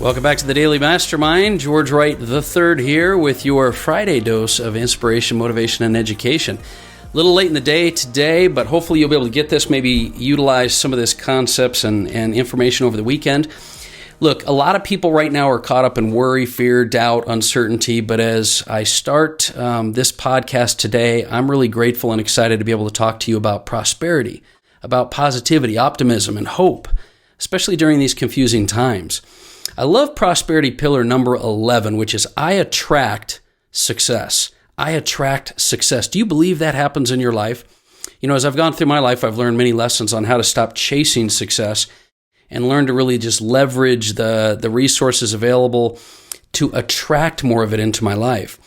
Welcome back to the Daily Mastermind. George Wright III here with your Friday dose of inspiration, motivation, and education. A little late in the day today, but hopefully you'll be able to get this, maybe utilize some of this concepts and information over the weekend. Look, a lot of people right now are caught up in worry, fear, doubt, uncertainty, but as I start this podcast today, I'm really grateful and excited to be able to talk to you about prosperity, about positivity, optimism, and hope, especially during these confusing times. I love prosperity pillar number 11, which is I attract success. I attract success. Do you believe that happens in your life? You know, as I've gone through my life, I've learned many lessons on how to stop chasing success and learn to really just leverage the resources available to attract more of it into my life.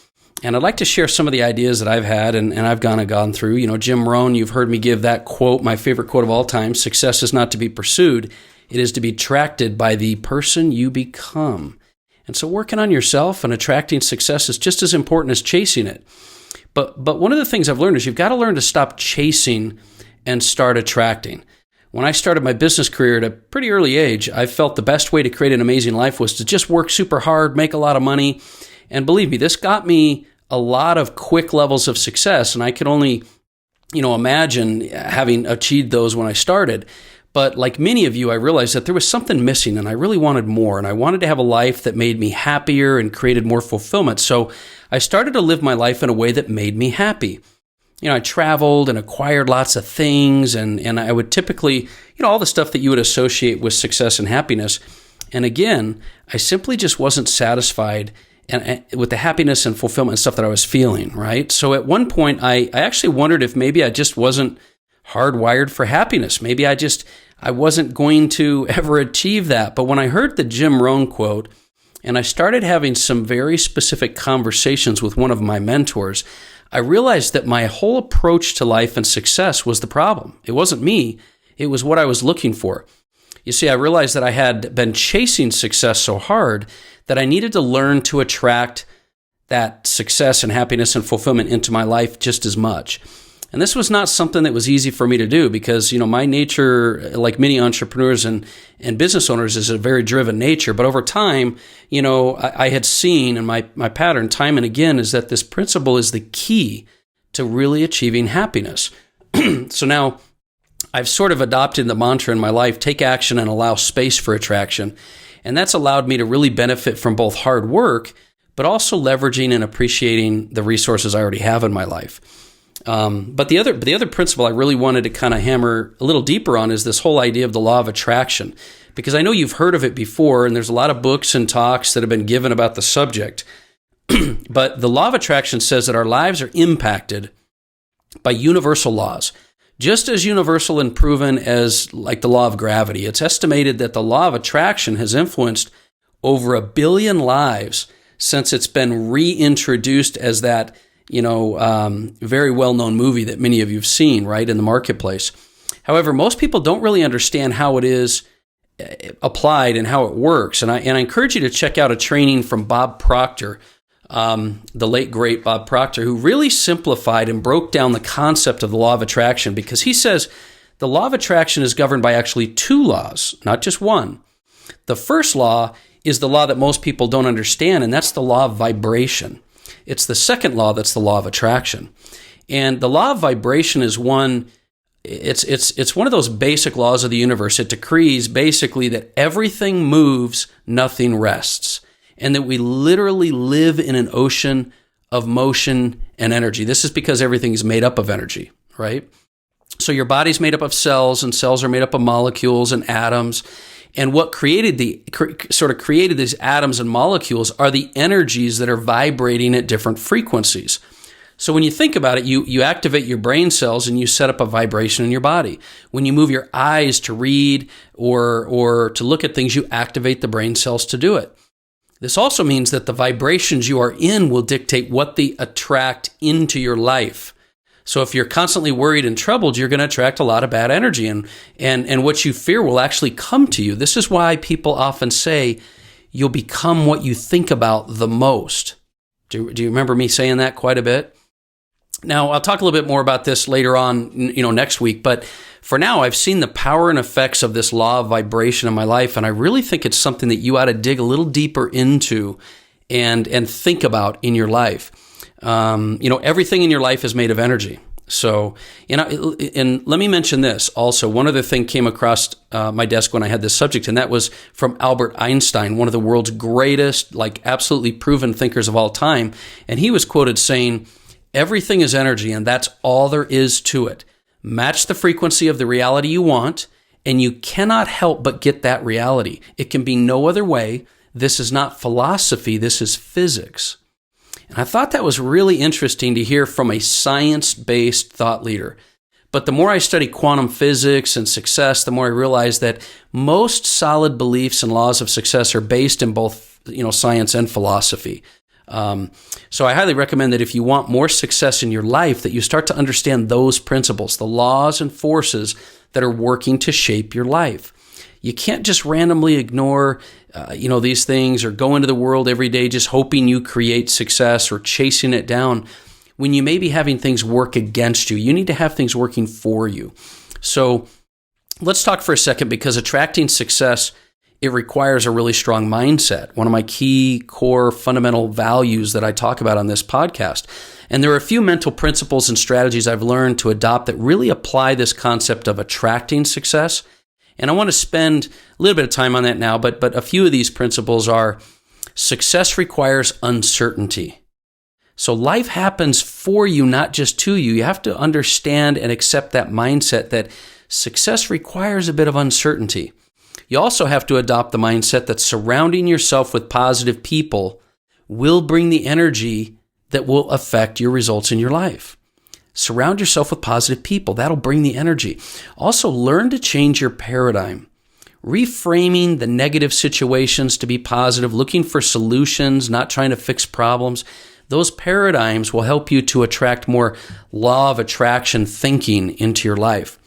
And I'd like to share some of the ideas that I've had and I've gone through. You know, Jim Rohn, you've heard me give that quote, my favorite quote of all time: success is not to be pursued. It is to be attracted by the person you become. And so working on yourself and attracting success is just as important as chasing it. But one of the things I've learned is you've got to learn to stop chasing and start attracting. When I started my business career at a pretty early age, I felt the best way to create an amazing life was to just work super hard, make a lot of money. And believe me, this got me a lot of quick levels of success. And I could only, imagine having achieved those when I started. But like many of you, I realized that there was something missing and I really wanted more. And I wanted to have a life that made me happier and created more fulfillment. So I started to live my life in a way that made me happy. You know, I traveled and acquired lots of things and I would typically, all the stuff that you would associate with success and happiness. And again, I simply just wasn't satisfied with the happiness and fulfillment and stuff that I was feeling, right? So at one point, I actually wondered if maybe I just wasn't hardwired for happiness. Maybe I wasn't going to ever achieve that. But when I heard the Jim Rohn quote, and I started having some very specific conversations with one of my mentors, I realized that my whole approach to life and success was the problem. It wasn't me. It was what I was looking for. You see, I realized that I had been chasing success so hard that I needed to learn to attract that success and happiness and fulfillment into my life just as much. And this was not something that was easy for me to do because, my nature, like many entrepreneurs and business owners, is a very driven nature. But over time, I had seen, and my pattern time and again is that this principle is the key to really achieving happiness. So now I've sort of adopted the mantra in my life: take action and allow space for attraction. And that's allowed me to really benefit from both hard work, but also leveraging and appreciating the resources I already have in my life. But the other principle I really wanted to kind of hammer a little deeper on is this whole idea of the law of attraction, because I know you've heard of it before, and there's a lot of books and talks that have been given about the subject. But the law of attraction says that our lives are impacted by universal laws, just as universal and proven as like the law of gravity. It's estimated that the law of attraction has influenced over 1 billion lives since it's been reintroduced as that very well-known movie that many of you have seen, right, in the marketplace. However, most people don't really understand how it is applied and how it works. And I encourage you to check out a training from Bob Proctor, the late, great Bob Proctor, who really simplified and broke down the concept of the law of attraction, because he says the law of attraction is governed by actually 2 laws, not just one. The first law is the law that most people don't understand, and that's the law of vibration. It's the second law that's the law of attraction. And the law of vibration is it's one of those basic laws of the universe. It decrees basically that everything moves, nothing rests, and that we literally live in an ocean of motion and energy. This is because everything is made up of energy, right? So your body's made up of cells, and cells are made up of molecules and atoms. And what created these atoms and molecules are the energies that are vibrating at different frequencies. So when you think about it, you activate your brain cells and you set up a vibration in your body. When you move your eyes to read or to look at things, you activate the brain cells to do it. This also means that the vibrations you are in will dictate what they attract into your life. So if you're constantly worried and troubled, you're going to attract a lot of bad energy, and what you fear will actually come to you. This is why people often say you'll become what you think about the most. Do you remember me saying that quite a bit? Now, I'll talk a little bit more about this later on, next week, but for now, I've seen the power and effects of this law of vibration in my life, and I really think it's something that you ought to dig a little deeper into and think about in your life. Everything in your life is made of energy. So, and let me mention this also. One other thing came across my desk when I had this subject, and that was from Albert Einstein, one of the world's greatest, absolutely proven thinkers of all time. And he was quoted saying, "Everything is energy, and that's all there is to it. Match the frequency of the reality you want, and you cannot help but get that reality. It can be no other way. This is not philosophy, this is physics." And I thought that was really interesting to hear from a science-based thought leader. But the more I study quantum physics and success, the more I realize that most solid beliefs and laws of success are based in both, science and philosophy. So I highly recommend that if you want more success in your life, that you start to understand those principles, the laws and forces that are working to shape your life. You can't just randomly ignore, these things or go into the world every day just hoping you create success or chasing it down when you may be having things work against you. You need to have things working for you. So let's talk for a second, because attracting success, it requires a really strong mindset, one of my key core fundamental values that I talk about on this podcast. And there are a few mental principles and strategies I've learned to adopt that really apply this concept of attracting success. And I want to spend a little bit of time on that now, but a few of these principles are: success requires uncertainty. So life happens for you, not just to you. You have to understand and accept that mindset that success requires a bit of uncertainty. You also have to adopt the mindset that surrounding yourself with positive people will bring the energy that will affect your results in your life. Surround yourself with positive people. That'll bring the energy. Also, learn to change your paradigm. Reframing the negative situations to be positive, looking for solutions, not trying to fix problems. Those paradigms will help you to attract more law of attraction thinking into your life.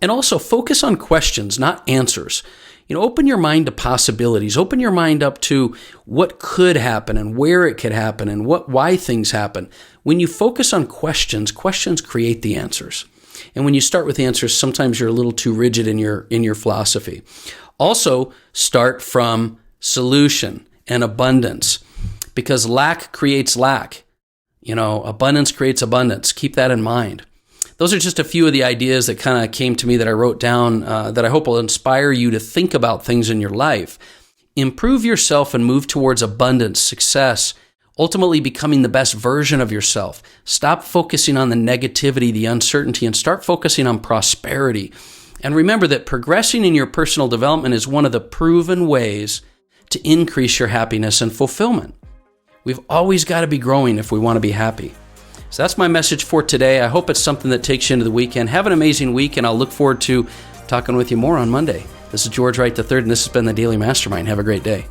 And also focus on questions, not answers. Open your mind to possibilities. Open your mind up to what could happen and where it could happen and why things happen. When you focus on questions create the answers. And when you start with answers, sometimes you're a little too rigid in your philosophy. Also, start from solution and abundance, because lack creates lack. Abundance creates abundance. Keep that in mind. Those are just a few of the ideas that kind of came to me that I wrote down that I hope will inspire you to think about things in your life. Improve yourself and move towards abundance, success, ultimately becoming the best version of yourself. Stop focusing on the negativity, the uncertainty, and start focusing on prosperity. And remember that progressing in your personal development is one of the proven ways to increase your happiness and fulfillment. We've always got to be growing if we want to be happy. So that's my message for today. I hope it's something that takes you into the weekend. Have an amazing week, and I'll look forward to talking with you more on Monday. This is George Wright III, and this has been the Daily Mastermind. Have a great day.